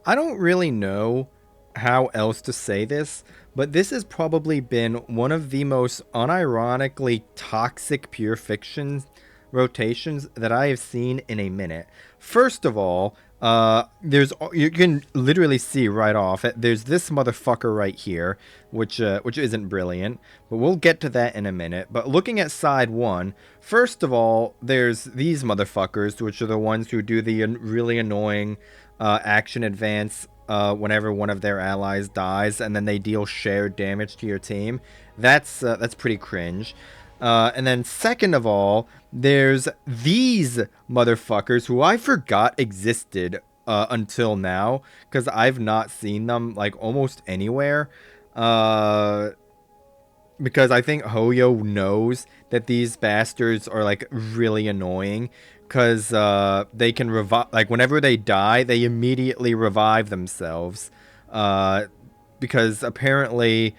I don't really know how else to say this, but this has probably been one of the most unironically toxic pure fiction rotations that I have seen in a minute. First of all, there's you can literally see right off. There's this motherfucker right here, which isn't brilliant, but we'll get to that in a minute. But looking at side one, first of all, there's these motherfuckers, which are the ones who do the really annoying action advance whenever one of their allies dies, and then they deal shared damage to your team. That's pretty cringe. And then second of all, there's these motherfuckers who I forgot existed until now because I've not seen them like almost anywhere. Uh, because I think Hoyo knows that these bastards are like really annoying because they can revive, like whenever they die they immediately revive themselves, uh, because apparently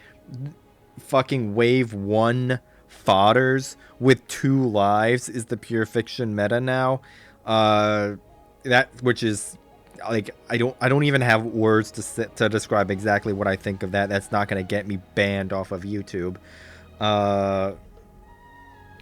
fucking wave 1 fodders with 2 lives is the pure fiction meta now. uh, that which is like I don't even have words to describe exactly what I think of that. That's not going to get me banned off of YouTube. Uh,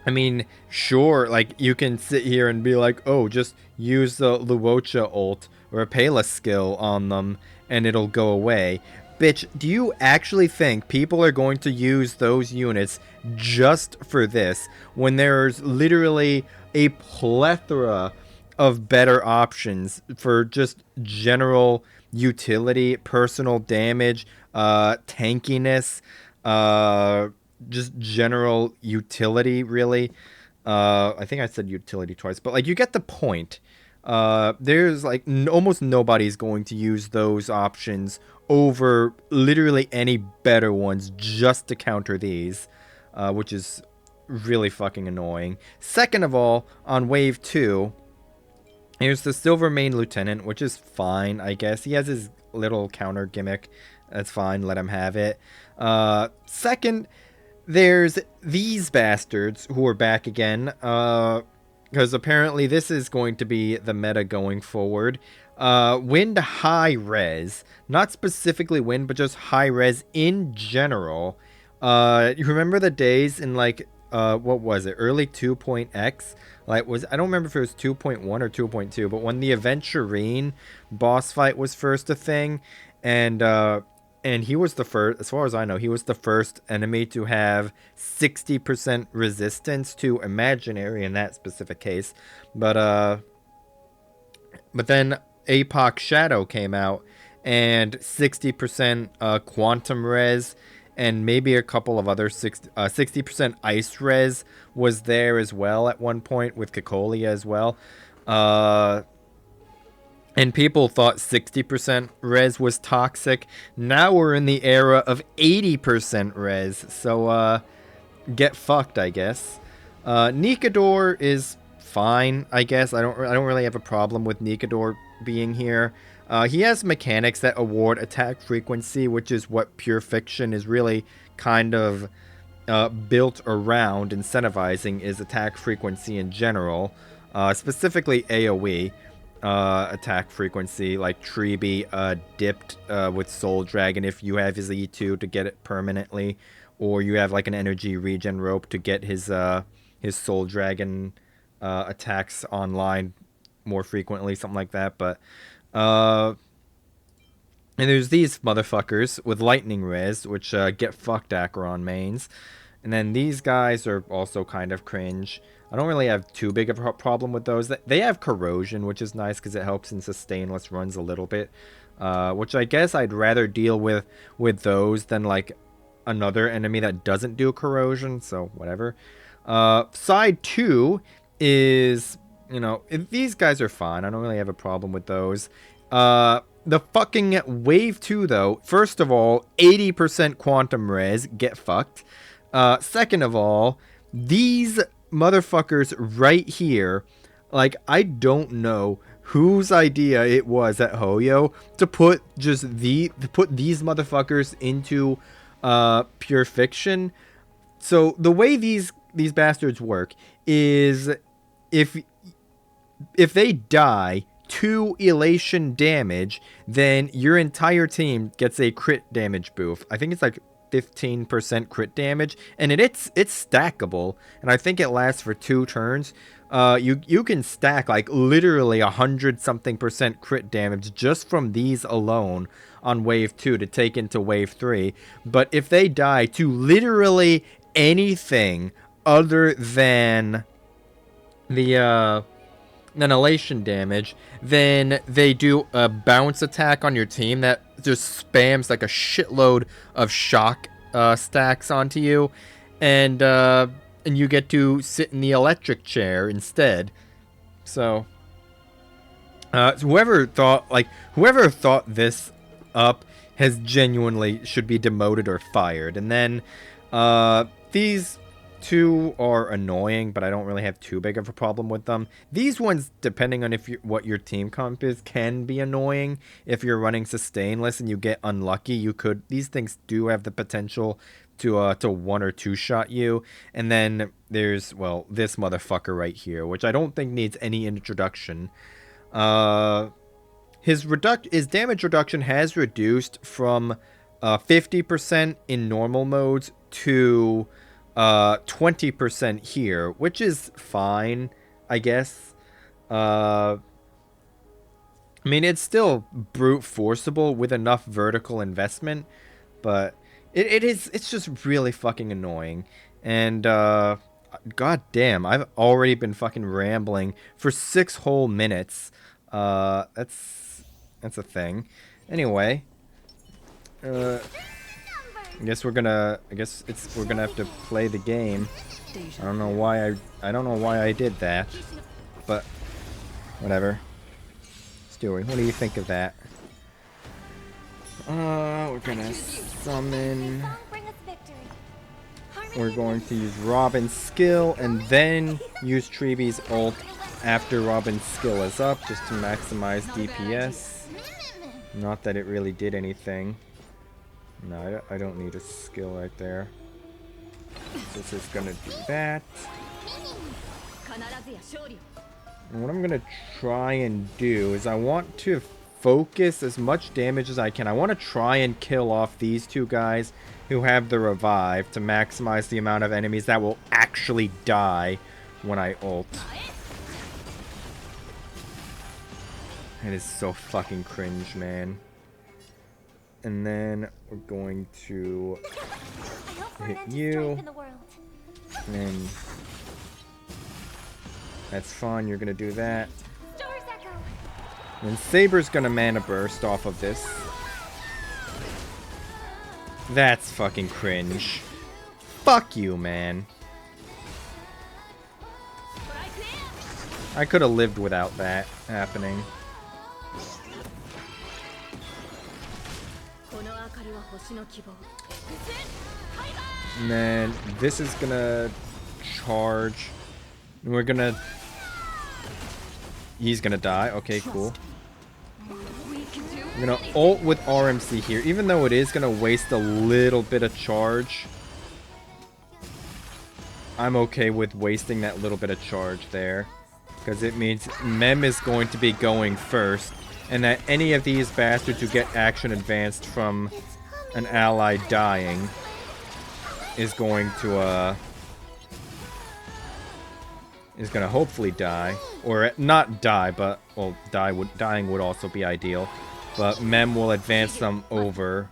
I mean, sure, like you can sit here and be like, "Oh, just use the Luocha ult or a Pela skill on them and it'll go away." Bitch, do you actually think people are going to use those units just for this when there's literally a plethora of better options for just general utility, personal damage, tankiness, uh, just general utility, really. I think I said utility twice, but like you get the point. There's like almost nobody's going to use those options over literally any better ones just to counter these, which is really fucking annoying. Second of all, on wave 2, here's the Silvermane Lieutenant, which is fine, I guess. He has his little counter gimmick. That's fine, let him have it. Second, there's these bastards who are back again, because apparently this is going to be the meta going forward. Wind high res, not specifically wind, but just high res in general. You remember the days in like what was it, early 2.x? Like was I don't remember if it was 2.1 or 2.2, but when the Aventurine boss fight was first a thing, and he was the first, as far as I know, he was the first enemy to have 60% resistance to imaginary in that specific case. But then APOC Shadow came out and 60% quantum res and maybe a couple of other 60% ice res was there as well at one point with Kikolia as well. Uh, and people thought 60% res was toxic. Now we're in the era of 80% res. So get fucked, I guess. Nikador is fine, I guess. I don't really have a problem with Nikador being here. He has mechanics that award attack frequency, which is what Pure Fiction is really kind of built around. Incentivizing is attack frequency in general, specifically AoE attack frequency, like Treeby dipped with Soul Dragon if you have his E2 to get it permanently, or you have like an energy regen rope to get his Soul Dragon attacks online more frequently, something like that. But uh, and there's these motherfuckers with lightning res, which get fucked Acheron mains. And then these guys are also kind of cringe. I don't really have too big of a problem with those. They have corrosion, which is nice because it helps in sustainless runs a little bit. Which I guess I'd rather deal with those than like another enemy that doesn't do corrosion. So whatever. Side 2 is, these guys are fine. I don't really have a problem with those. The fucking wave 2 though, first of all, 80% quantum res, get fucked. Second of all, these motherfuckers right here, like I don't know whose idea it was at Hoyo to put these motherfuckers into pure fiction. So the way these bastards work is if if they die, 2 elation damage, then your entire team gets a crit damage boost. I think it's like 15% crit damage, and it's stackable, and I think it lasts for 2 turns. You can stack like literally 100-something% crit damage just from these alone on wave 2 to take into wave 3. But if they die to literally anything other than the elation damage, then they do a bounce attack on your team that just spams like a shitload of shock stacks onto you, and you get to sit in the electric chair instead. So whoever thought this up has genuinely should be demoted or fired. And then these 2 are annoying, but I don't really have too big of a problem with them. These ones, depending on what your team comp is, can be annoying. If you're running sustainless and you get unlucky, these things do have the potential to 1 or 2 shot you. And then there's, well, this motherfucker right here, which I don't think needs any introduction. His damage reduction has reduced from 50% in normal modes to 20% here, which is fine, I guess. I mean, it's still brute forceable with enough vertical investment, but it's just really fucking annoying. And god damn, I've already been fucking rambling for 6 whole minutes. That's a thing. Anyway, I guess we're gonna have to play the game. I don't know why I did that, but whatever. Stewie, what do you think of that? We're gonna summon. We're going to use Robin's skill and then use Treebee's ult after Robin's skill is up, just to maximize DPS. Not that it really did anything. No, I don't need a skill right there. This is gonna do that. And what I'm gonna try and do is I want to focus as much damage as I can. I want to try and kill off these 2 guys who have the revive to maximize the amount of enemies that will actually die when I ult. It is so fucking cringe, man. And then we're going to hit you. And that's fine, you're gonna do that. And Saber's gonna mana burst off of this. That's fucking cringe. Fuck you, man. I could have lived without that happening. And then this is gonna charge. And we're gonna... He's gonna die. Okay, cool. I'm gonna ult with RMC here, even though it is gonna waste a little bit of charge. I'm okay with wasting that little bit of charge there, because it means Mem is going to be going first, and that any of these bastards who get action advanced from an ally dying is going to hopefully die, or not die, but well, dying would also be ideal. But Mem will advance them over.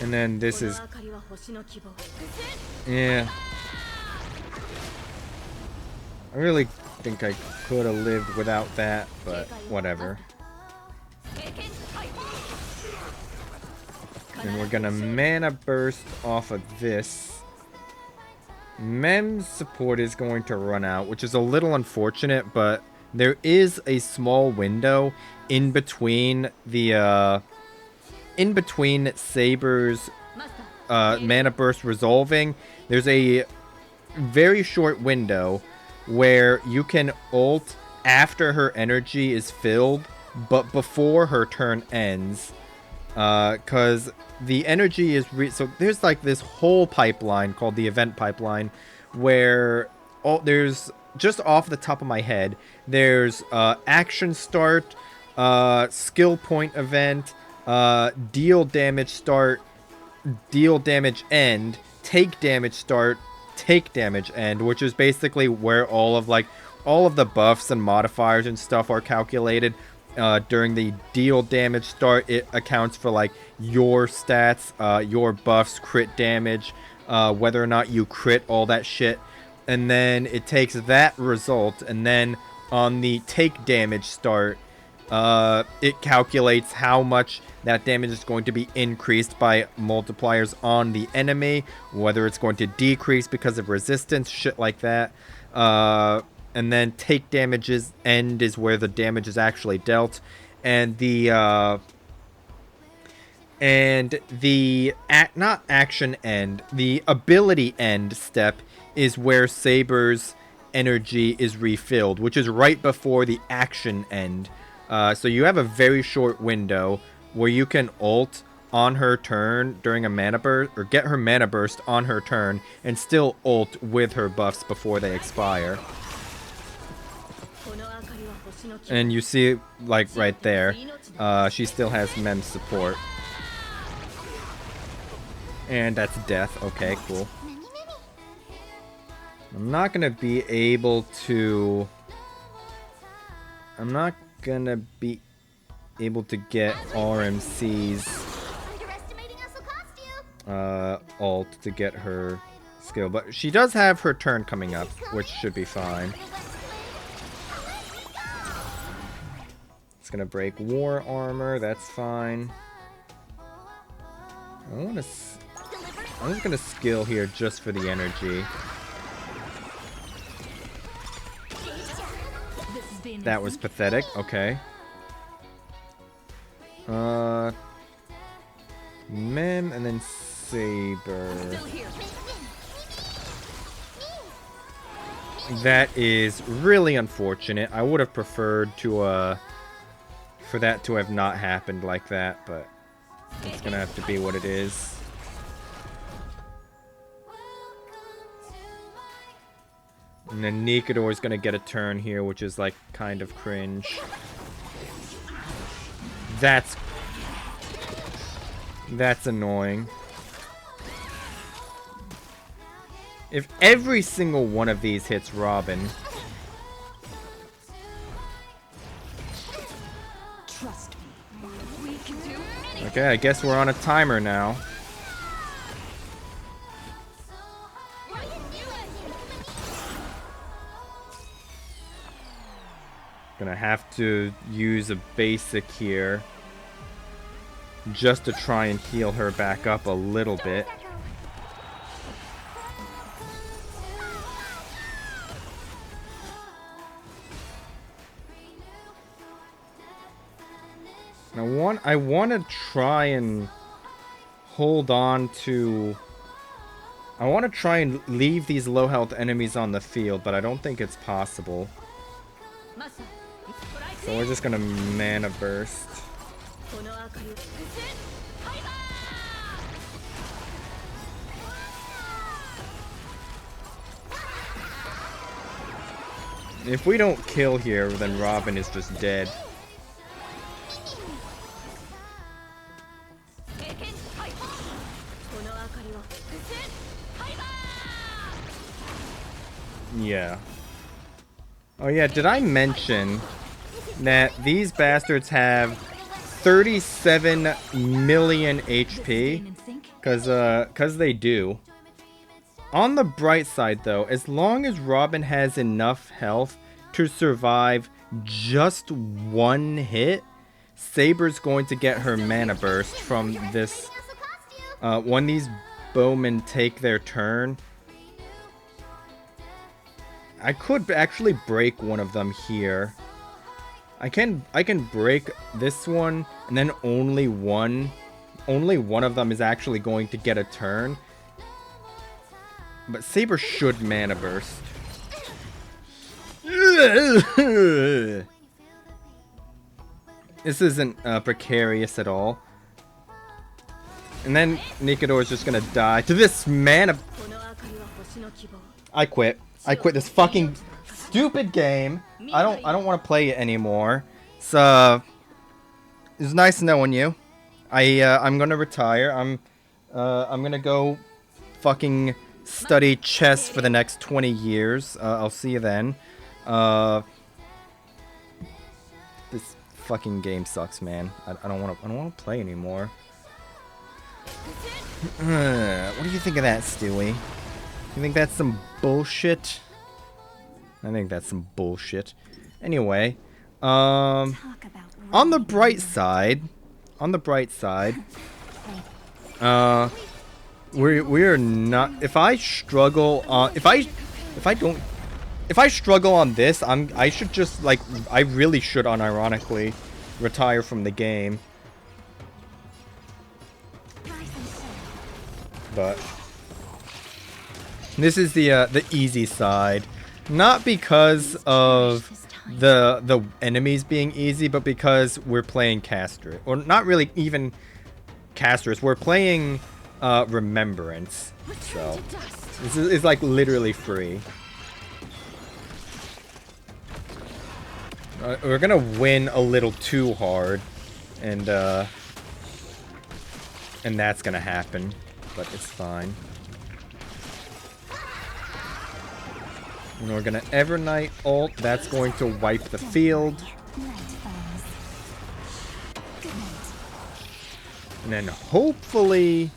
And then this is... Yeah. I really think I could have lived without that, but whatever. And we're gonna mana burst off of this. Mem's support is going to run out, which is a little unfortunate, but there is a small window in between the in between Saber's mana burst resolving. There's a very short window where you can ult after her energy is filled, but before her turn ends. Because the energy is so there's like this whole pipeline called the event pipeline, where there's just off the top of my head, there's action start, skill point event, deal damage start, deal damage end, take damage start, take damage end, which is basically where all of the buffs and modifiers and stuff are calculated. During the deal damage start, it accounts for like your stats, your buffs, crit damage, whether or not you crit, all that shit. And then it takes that result, and then on the take damage start, it calculates how much that damage is going to be increased by multipliers on the enemy, whether it's going to decrease because of resistance, shit like that. And then take damages end is where the damage is actually dealt, and not action end, the ability end step is where Saber's energy is refilled, which is right before the action end. So you have a very short window where you can ult on her turn during a mana burst, or get her mana burst on her turn, and still ult with her buffs before they expire. And you see, like, right there, she still has Mem support. And that's death. Okay, cool. I'm not gonna be able to get RMC's ult to get her skill, but she does have her turn coming up, which should be fine. It's gonna break war armor, that's fine. I'm just gonna skill here just for the energy. That was pathetic. Okay. Mem and then Saber. That is really unfortunate. I would have preferred to for that to have not happened like that, but it's gonna have to be what it is. And then Nikador is gonna get a turn here, which is like kind of cringe. That's annoying. If every single one of these hits Robin. Okay, I guess we're on a timer now. Gonna have to use a basic here just to try and heal her back up a little bit. I want to try and hold on to... I want to try and leave these low health enemies on the field, but I don't think it's possible. So we're just gonna mana burst. If we don't kill here, then Robin is just dead. Yeah. Oh yeah, did I mention that these bastards have 37 million HP? Cause they do. On the bright side though, as long as Robin has enough health to survive just one hit, Saber's going to get her mana burst from this. When these bowmen take their turn, I could actually break one of them here. I can break this one, and then only one of them is actually going to get a turn. But Saber should mana burst. This isn't precarious at all. And then Nikador is just gonna die to this man. I quit. I quit this fucking stupid game. I don't want to play it anymore. It's nice knowing you. I'm gonna retire. I'm gonna go fucking study chess for the next 20 years. I'll see you then. This fucking game sucks, man. I don't want to play anymore. What do you think of that, Stewie? You think that's some bullshit? I think that's some bullshit. Anyway, on the bright side, we're not. If I struggle on, if I struggle on this, I should just like, I really should unironically retire from the game. But this is the easy side, not because of the enemies being easy, but because we're playing Castris, or not really even Castris. We're playing Remembrance, so this is like literally free. We're gonna win a little too hard, and that's gonna happen. But it's fine. And we're gonna Evernight ult. That's going to wipe the field. And then hopefully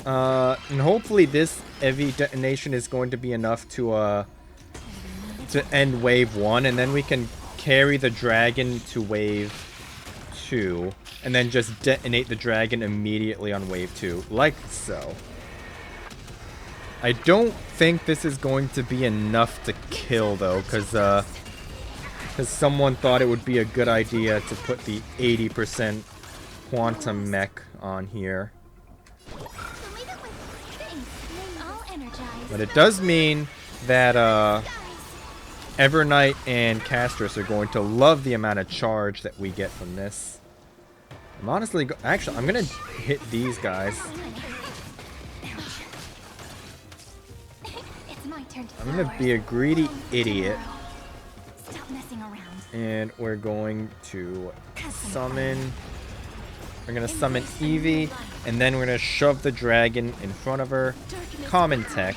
this Evi detonation is going to be enough to end wave 1, and then we can carry the dragon to wave 2. And then just detonate the dragon immediately on wave 2, like so. I don't think this is going to be enough to kill, though, because someone thought it would be a good idea to put the 80% quantum mech on here. But it does mean that Evernight and Castris are going to love the amount of charge that we get from this. I'm honestly, actually, I'm gonna hit these guys. I'm gonna be a greedy idiot. And we're going to summon. We're gonna summon Eevee, and then we're gonna shove the dragon in front of her. Common tech.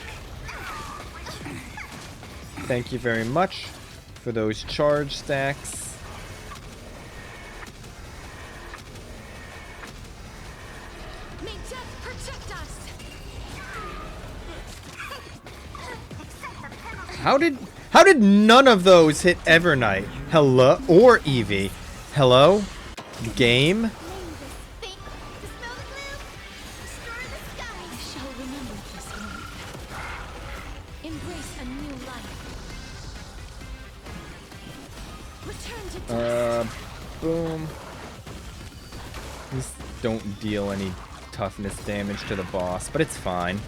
Thank you very much for those charge stacks. How did none of those hit Evernight? Hello? Or Eevee? Hello? Game? Boom. These don't deal any toughness damage to the boss, but it's fine.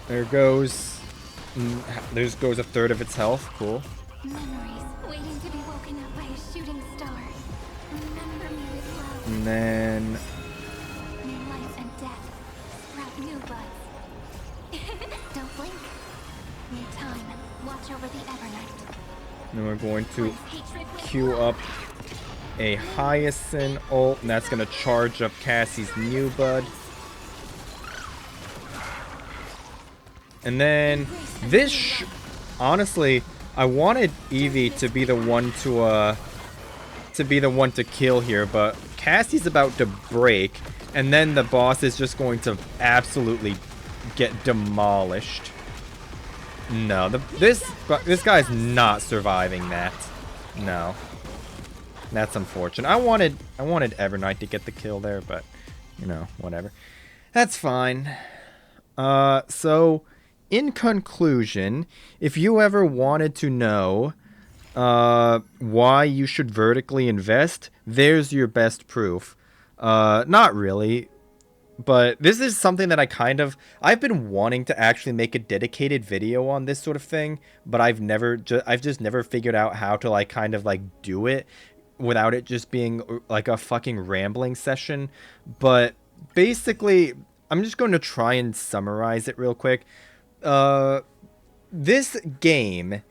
There goes a third of its health. Cool. Memories waiting to be woken up by a shooting star. Remember me with love. And then May life and death sprout new buds. Don't blink. Need time. Watch over the Evernight. then we're going to queue up a Hyacinth ult, and that's gonna charge up Cassie's new bud. And then this, honestly, I wanted Eevee to be the one to kill here, but Cassie's about to break, and then the boss is just going to absolutely get demolished. No, this guy's not surviving that. No, that's unfortunate. I wanted Evernight to get the kill there, but you know, whatever. That's fine. So. In conclusion, if you ever wanted to know why you should vertically invest, there's your best proof. Not really. But this is something that I've been wanting to actually make a dedicated video on this sort of thing, but I've just never figured out how to like kind of like do it without it just being like a fucking rambling session. But basically, I'm just going to try and summarize it real quick. This game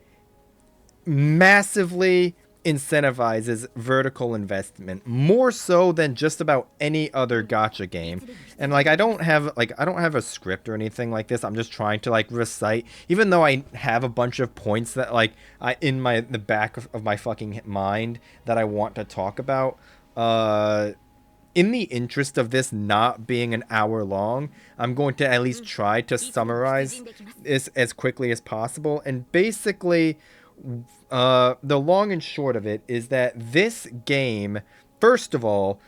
massively incentivizes vertical investment more so than just about any other gacha game. And like I don't have a script or anything like this. I'm just trying to like recite, even though I have a bunch of points that like I in the back of my fucking mind that I want to talk about. In the interest of this not being an hour long, I'm going to at least try to summarize this as quickly as possible. And basically, the long and short of it is that this game, first of all,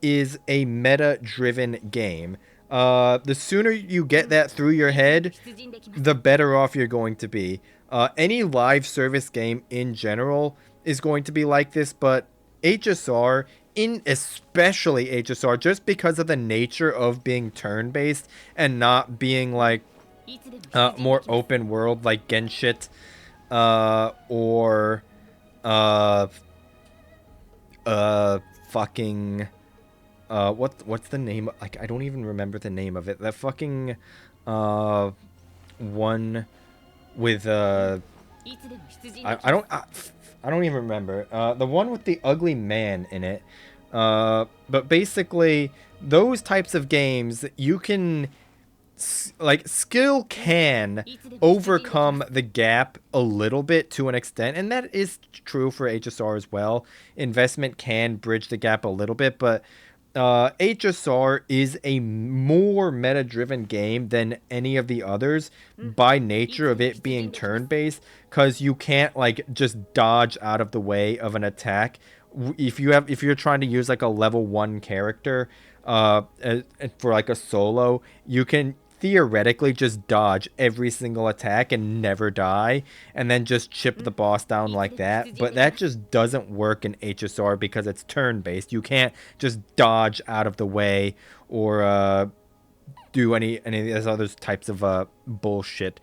is a meta-driven game. The sooner you get that through your head, the better off you're going to be. Any live service game in general is going to be like this, but HSR, especially HSR, just because of the nature of being turn-based and not being like more open world like Genshin, or fucking what's the name? Like I don't even remember the name of it. That fucking one with I don't even remember. The one with the ugly man in it. But basically, those types of games, you can, like, skill can overcome the gap a little bit to an extent. And that is true for HSR as well. Investment can bridge the gap a little bit, but HSR is a more meta-driven game than any of the others by nature of it being turn-based, because you can't like just dodge out of the way of an attack. If you're trying to use like a level 1 character for like a solo, you can theoretically just dodge every single attack and never die, and then just chip the boss down like that. But that just doesn't work in HSR because it's turn-based. You can't just dodge out of the way or do any of these other types of bullshit.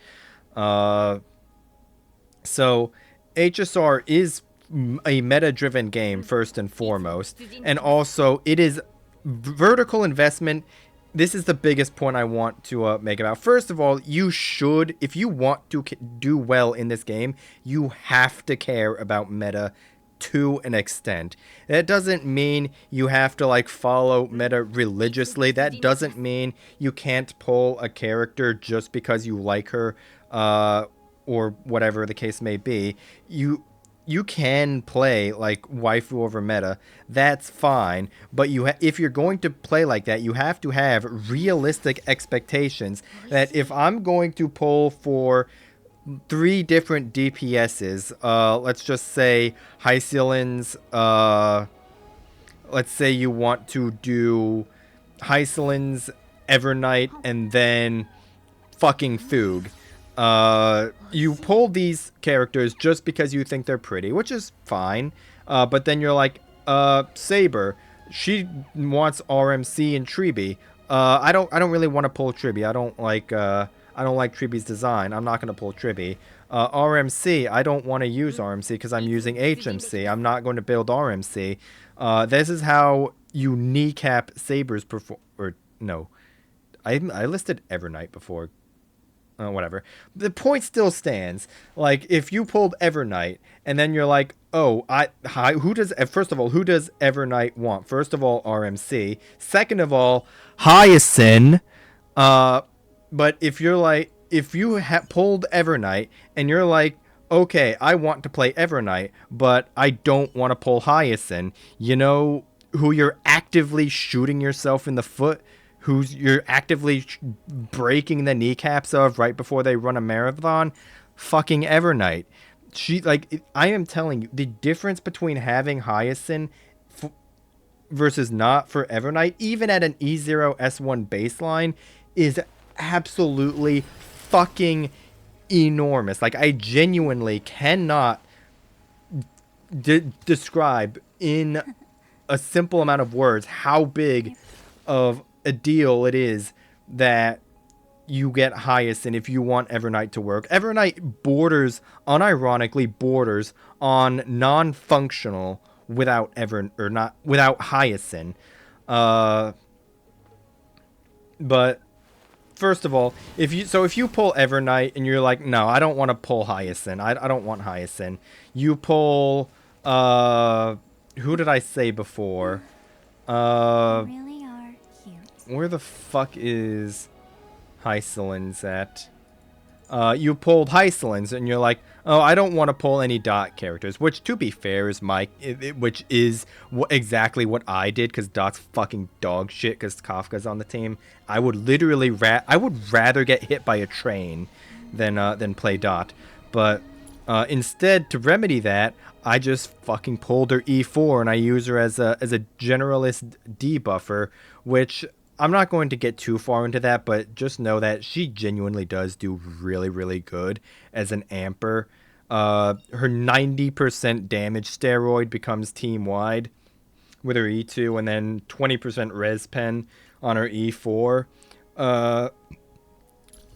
So HSR is a meta-driven game first and foremost, and also it is vertical investment. This is the biggest point I want to make about. First of all, you should, if you want to do well in this game, you have to care about meta to an extent. That doesn't mean you have to like follow meta religiously. That doesn't mean you can't pull a character just because you like her, or whatever the case may be. You can play like waifu over meta, that's fine, but if you're going to play like that, you have to have realistic expectations that if I'm going to pull for 3 different DPSs, let's just say Hycelin's, let's say you want to do Hycelin's, Evernight, and then fucking Thug. You pull these characters just because you think they're pretty, which is fine. But then you're like, Saber, she wants RMC and Tribi. I don't really want to pull Tribi. I don't like Tribi's design. I'm not going to pull Tribi. RMC, I don't want to use RMC because I'm using HMC. I'm not going to build RMC. This is how you kneecap Saber's perform. Or no, I listed Evernight before. Whatever. The point still stands. Like, if you pulled Evernight, and then you're like, oh, first of all, who does Evernight want? First of all, RMC. Second of all, Hyacinth. But if you're like, if you pulled Evernight, and you're like, okay, I want to play Evernight, but I don't want to pull Hyacinth, you know who you're actively shooting yourself in the foot? You're actively breaking the kneecaps of right before they run a marathon? Fucking Evernight. I am telling you, the difference between having Hyacinth versus not for Evernight, even at an E0 S1 baseline, is absolutely fucking enormous. Like, I genuinely cannot describe in a simple amount of words how big of a deal it is that you get Hyacinth if you want Evernight to work. Evernight unironically borders on non-functional without not without Hyacinth. But first of all, if you pull Evernight and you're like, no, I don't want to pull Hyacinth. I don't want Hyacinth. You pull who did I say before? You really are cute. Where the fuck is Hycelins at? You pulled Hycelins and you're like, oh, I don't want to pull any Dot characters, which to be fair is which is exactly what I did, because Dot's fucking dog shit because Kafka's on the team. I would literally I would rather get hit by a train than play Dot. But instead, to remedy that, I just fucking pulled her E4 and I use her as a generalist debuffer, which I'm not going to get too far into that, but just know that she genuinely does do really, really good as an amper. Her 90% damage steroid becomes team-wide with her E2, and then 20% res pen on her E4.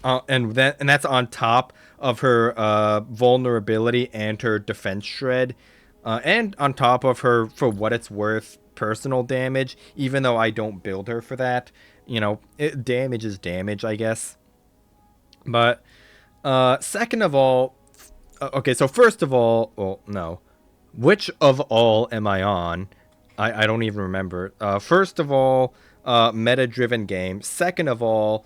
And that's on top of her vulnerability and her defense shred. And on top of her, for what it's worth, personal damage, even though I don't build her for that. You know, damage is damage, I guess. But second of all, okay, so first of all, well, no. Which of all am I on? I don't even remember. First of all, meta-driven game. Second of all,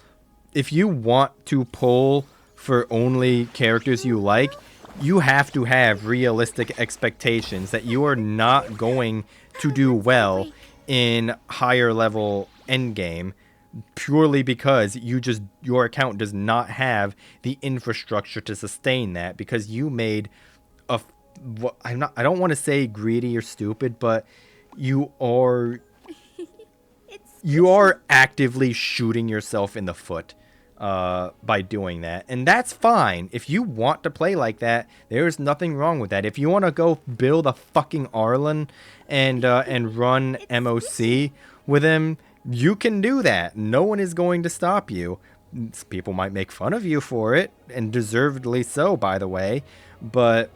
if you want to pull for only characters you like, you have to have realistic expectations that you are not going to do well in higher level endgame, purely because your account does not have the infrastructure to sustain that, because you made I don't want to say greedy or stupid, but you are actively shooting yourself in the foot by doing that. And that's fine. If you want to play like that, there's nothing wrong with that. If you want to go build a fucking Arlen and run MOC with him, you can do that. No one is going to stop you. People might make fun of you for it, and deservedly so, by the way, but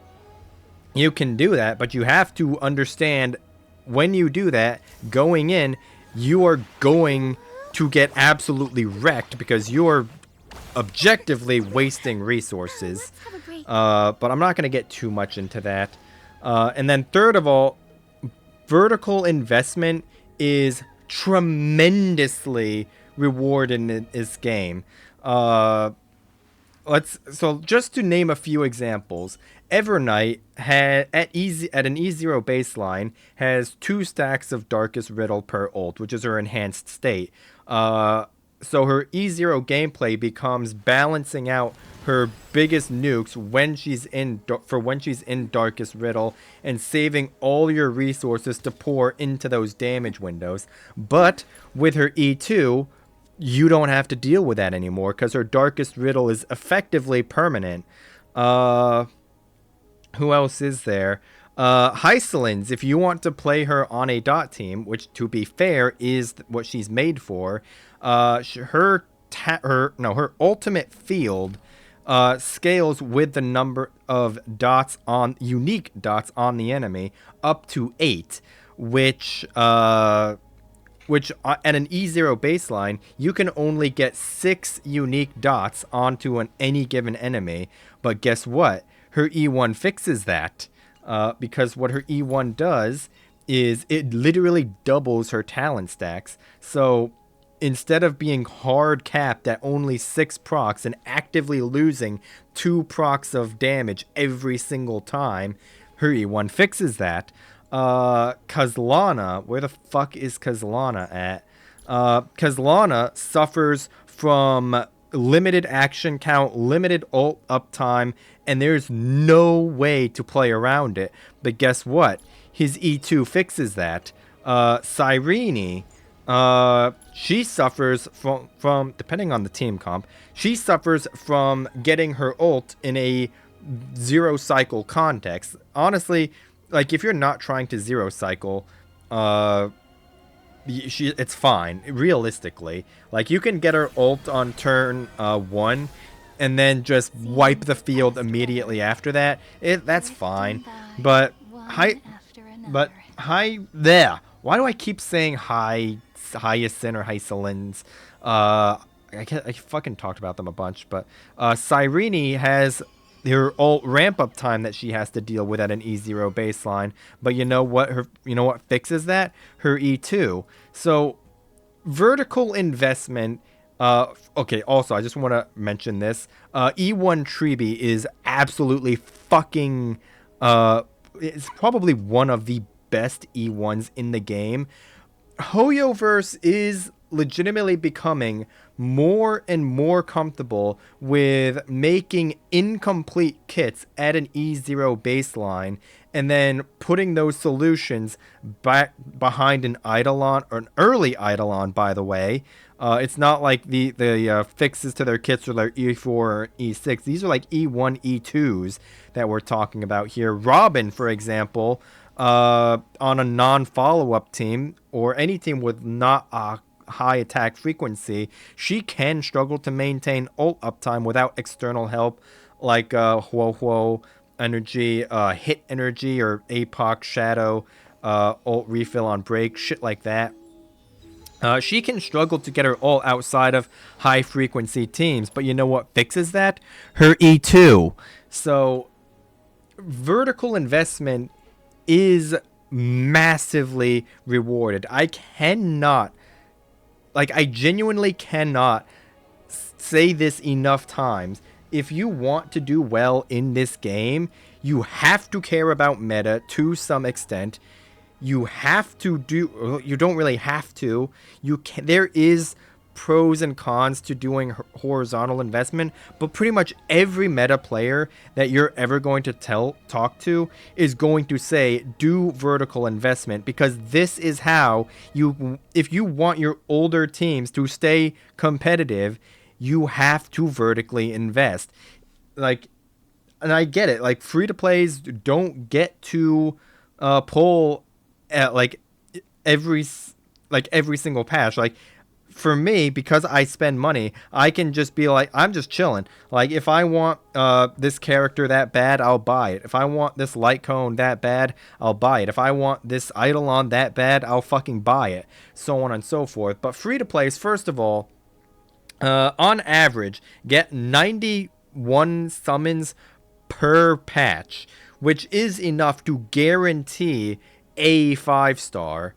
you can do that. But you have to understand, when you do that, going in, you are going to get absolutely wrecked because you're objectively wasting resources. But I'm not going to get too much into that. And then third of all, vertical investment is tremendously rewarded in this game. So just to name a few examples, Evernight at an E0 baseline has 2 stacks of Darkest Riddle per ult, which is her enhanced state. So her E0 gameplay becomes balancing out her biggest nukes when she's in Darkest Riddle, and saving all your resources to pour into those damage windows. But with her E2, you don't have to deal with that anymore because her Darkest Riddle is effectively permanent. Who else is there? Hycelins, if you want to play her on a Dot team, which to be fair is what she's made for, her ultimate field scales with the number of unique dots on the enemy up to 8, which at an E0 baseline, you can only get 6 unique dots onto any given enemy. But guess what? Her E1 fixes that, because what her E1 does is it literally doubles her talent stacks. So instead of being hard capped at only 6 procs and actively losing 2 procs of damage every single time, her E1 fixes that. Kazlana, where the fuck is Kazlana at? Kazlana suffers from limited action count, limited ult uptime, and there's no way to play around it. But guess what? His E2 fixes that. Cyrene, she suffers from, depending on the team comp, she suffers from getting her ult in a 0 cycle context. Honestly, like, if you're not trying to 0 cycle, it's fine, realistically. Like, you can get her ult on turn 1 and then just wipe the field immediately after that. That's fine. But there. Why do I keep saying Hyacinth or Hysolins? I fucking talked about them a bunch, but Cyrene has her ult ramp up time that she has to deal with at an E0 baseline. But you know what fixes that? Her E2. So vertical investment. Okay, also, I just want to mention this. E1 Tribi is absolutely fucking. It's probably one of the best E1s in the game. Hoyoverse is legitimately becoming more and more comfortable with making incomplete kits at an E0 baseline and then putting those solutions back behind an Eidolon, or an early Eidolon, by the way. It's not like the fixes to their kits are like E4 or E6. These are like E1, E2s that we're talking about here. Robin, for example, on a non-follow-up team or any team with not a high attack frequency, she can struggle to maintain ult uptime without external help like Huo energy, hit energy, or APOC shadow ult refill on break, shit like that. She can struggle to get her ult outside of high frequency teams, but you know what fixes that? Her E2. So vertical investment is massively rewarded. I genuinely cannot say this enough times. If you want to do well in this game, you have to care about meta to some extent. You don't really have to. There is pros and cons to doing horizontal investment, but pretty much every meta player that you're ever going to talk to is going to say do vertical investment, because this is how if you want your older teams to stay competitive, you have to vertically invest. Like, and I get it, like free to plays don't get to pull at every single patch. Like, for me, because I spend money, I can just be like, I'm just chilling. Like, if I want this character that bad, I'll buy it. If I want this light cone that bad, I'll buy it. If I want this Eidolon that bad, I'll fucking buy it. So on and so forth. But free to plays, first of all, on average, get 91 summons per patch, which is enough to guarantee a 5-star.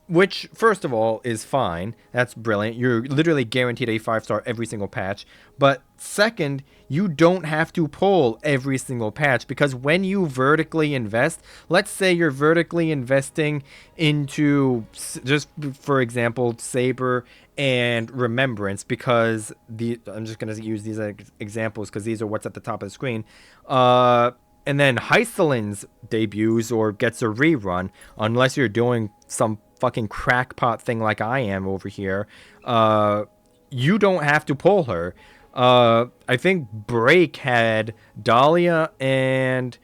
Which, first of all, is fine. That's brilliant. You're literally guaranteed a 5-star every single patch. But second, you don't have to pull every single patch, because when you vertically invest, let's say you're vertically investing into, just for example, Saber and Remembrance, because I'm just going to use these examples because these are what's at the top of the screen. And then Hysolin's debuts or gets a rerun, unless you're doing some fucking crackpot thing like I am over here. You don't have to pull her. I think Break had Dahlia and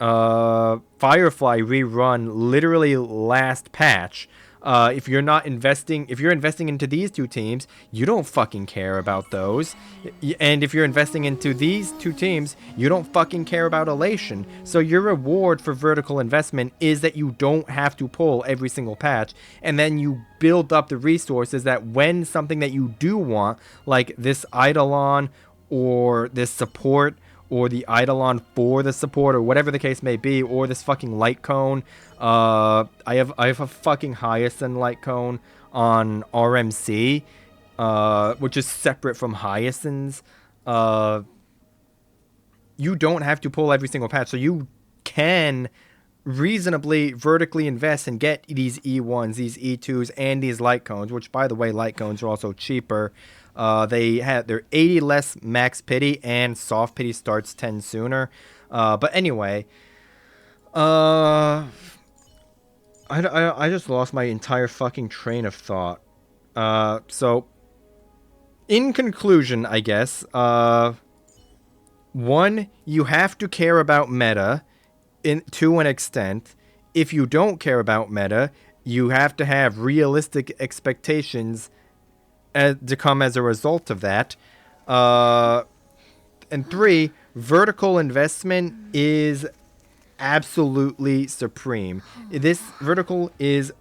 Firefly rerun literally last patch. If you're investing into these two teams, you don't fucking care about those. And if you're investing into these two teams, you don't fucking care about Elation. So your reward for vertical investment is that you don't have to pull every single patch, and then you build up the resources that when something that you do want, like this Eidolon or this support, or the Eidolon for the support, or whatever the case may be, or this fucking light cone. I have a fucking Hyacinth light cone on RMC, which is separate from Hyacinth's. You don't have to pull every single patch, so you can reasonably vertically invest and get these E1s, these E2s, and these light cones, which, by the way, light cones are also cheaper. They're 80 less max pity, and soft pity starts 10 sooner. But anyway, I just lost my entire fucking train of thought. So in conclusion, I guess, one, you have to care about meta to an extent. if you don't care about meta, you have to have realistic expectations to come as a result of that. And 3, vertical investment is absolutely supreme. This vertical is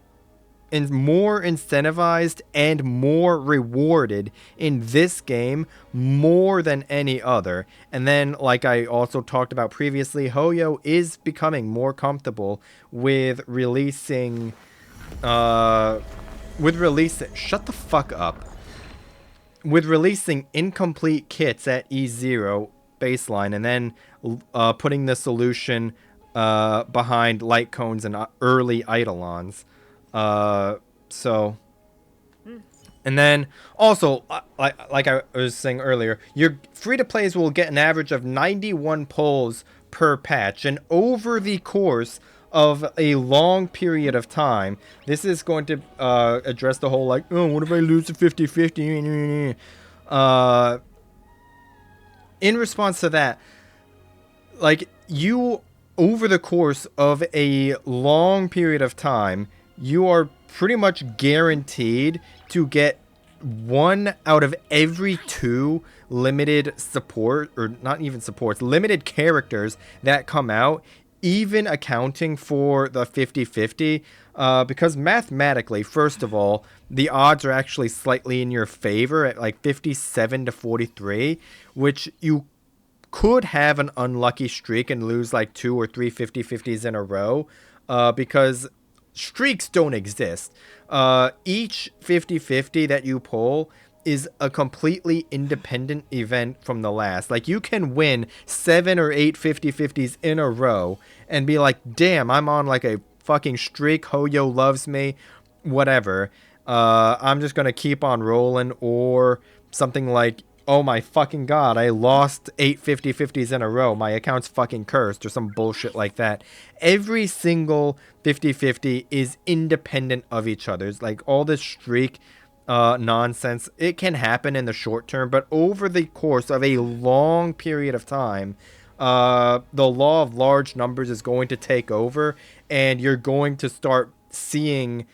more incentivized and more rewarded in this game more than any other. And then, like I also talked about previously, Hoyo is becoming more comfortable with releasing shut the fuck up. With releasing incomplete kits at E0 baseline and then putting the solution behind light cones and early eidolons. So, and then also, like I was saying earlier, your free-to-plays will get an average of 91 pulls per patch, and over the course of a long period of time, this is going to address the whole, like, oh, what if I lose to 50-50? In response to that, like, you, over the course of a long period of time, you are pretty much guaranteed to get 1 out of every 2 limited support, or not even supports, limited characters that come out, even accounting for the 50-50, because mathematically, first of all, the odds are actually slightly in your favor at like 57-43, which you could have an unlucky streak and lose like 2 or 3 50-50s in a row, because streaks don't exist. Each 50-50 that you pull is a completely independent event from the last. Like, you can win 7 or 8 50-50s in a row and be like, damn, I'm on like a fucking streak. Hoyo loves me. Whatever. I'm just going to keep on rolling. Or something like, oh my fucking god, I lost 8 50-50s in a row. My account's fucking cursed, or some bullshit like that. Every single 50-50 is independent of each other's. Like, all this streak nonsense, it can happen in the short term, but over the course of a long period of time, the law of large numbers is going to take over, and you're going to start seeing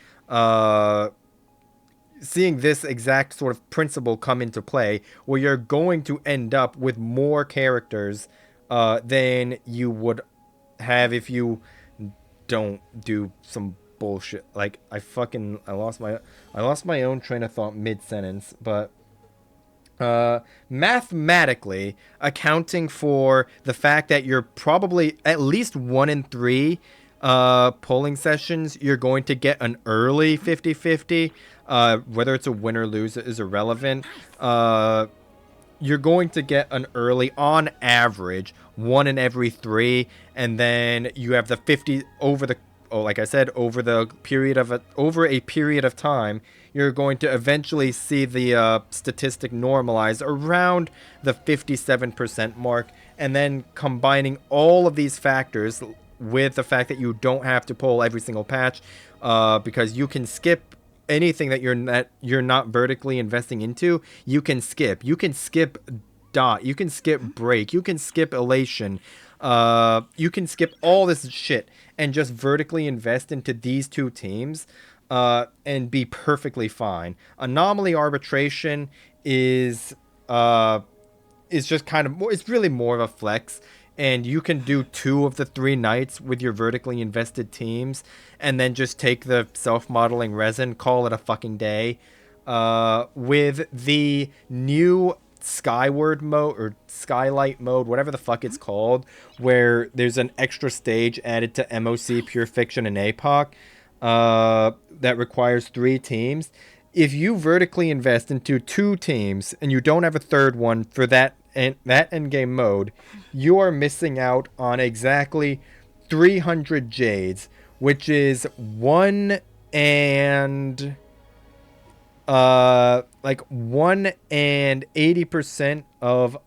this exact sort of principle come into play, where you're going to end up with more characters than you would have if you don't do some bullshit. Like, I lost my own train of thought mid-sentence, but mathematically, accounting for the fact that you're probably at least 1 in 3 polling sessions, you're going to get an early 50-50. Whether it's a win or lose is irrelevant. You're going to get an early, on average, 1 in every 3, and then you have the 50 over the, like I said, over a period of time, you're going to eventually see the statistic normalize around the 57% mark, and then combining all of these factors with the fact that you don't have to pull every single patch, because you can skip anything that you're not vertically investing into. You can skip dot, you can skip break, you can skip elation, you can skip all this shit and just vertically invest into these 2 teams and be perfectly fine. Anomaly arbitration is just kind of more, it's really more of a flex, and you can do 2 of the 3 nights with your vertically invested teams, and then just take the self-modeling resin, call it a fucking day. With the new Skyward mode, or Skylight mode, whatever the fuck it's called, where there's an extra stage added to MOC, Pure Fiction, and APOC, that requires 3 teams. If you vertically invest into 2 teams, and you don't have a third one for that endgame mode, you are missing out on exactly 300 Jades, which is 1 and 80% of,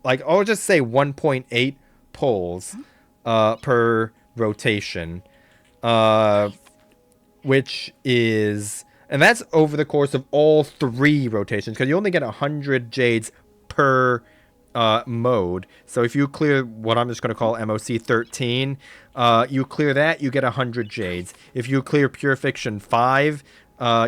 like, I'll just say 1.8 pulls per rotation, which is, and that's over the course of all 3 rotations, because you only get 100 Jades per mode. So if you clear what I'm just going to call MOC 13, you clear that, you get 100 jades. If you clear Pure Fiction 5,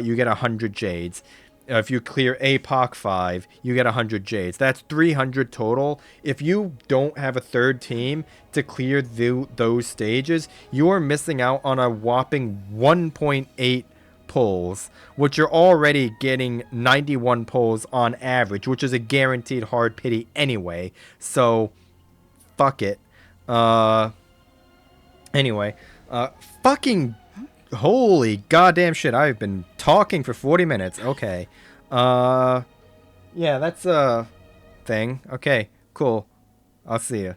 you get 100 jades. If you clear APOC 5, you get 100 jades. That's 300 total. If you don't have a third team to clear those stages, you are missing out on a whopping 1.8 pulls, which you're already getting 91 pulls on average, which is a guaranteed hard pity anyway. So, fuck it. Anyway, fucking holy goddamn shit, I've been talking for 40 minutes. Okay. Yeah, that's a thing. Okay, cool. I'll see ya.